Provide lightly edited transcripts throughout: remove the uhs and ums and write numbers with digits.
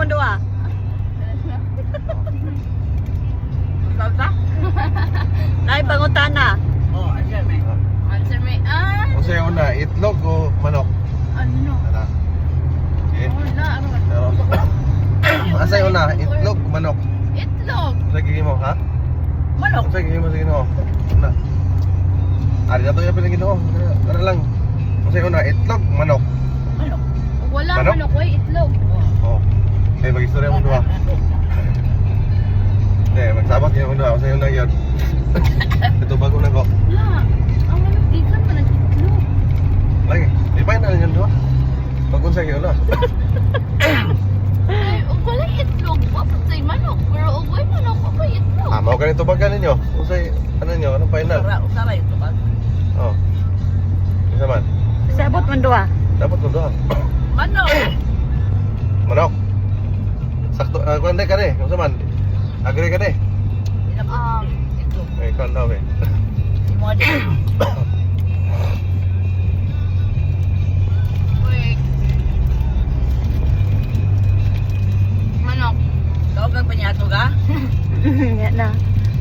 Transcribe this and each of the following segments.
mo dua? Salsa? Nay pangutana. Oh, answer me. Answer me. Kung sa'yo una, itlog o manok? Ano? Ano? Sige. Wala. Pero, asa yung una, itlog o manok? Itlog. Sa gigi mo, ha? Manok. Sa gigi mo, sige mo. Una. Ari na to yung pinagin mo. Ano lang. Kung sa'yo una, itlog, manok. Manok. Wala Manok? manok, oy, itlog. Oo. Eh, mag-istorya mo dua. Eh, magsabat yun mo dua. Kung sa'yo una yun. Ito bago na ko. Ha. Ang manok gikan pa nag-itlog. Lagi. Di pa yun yun dua. Pag kung sa'yo una. Ay, wala itlog. Wapot sa'y manok. Pero ugay manok, okay itlog. Ah, mau ganito ba ninyo? Kung sa'yo, ano nyo? Anong final? Usara ito ba? Oo. Isa man. Sabot mo dua. Dapat mo dua. Manok. Manok. Sakto. Kuwanda ka rin. Kung saan man. Agree ka rin. Itlog. Eh, ikaw daw eh. Si mo din. Wait. Manok. Tawag ng panyato ka? Yan na.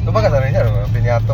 Ito ba ka sa rin yan? Pinyato.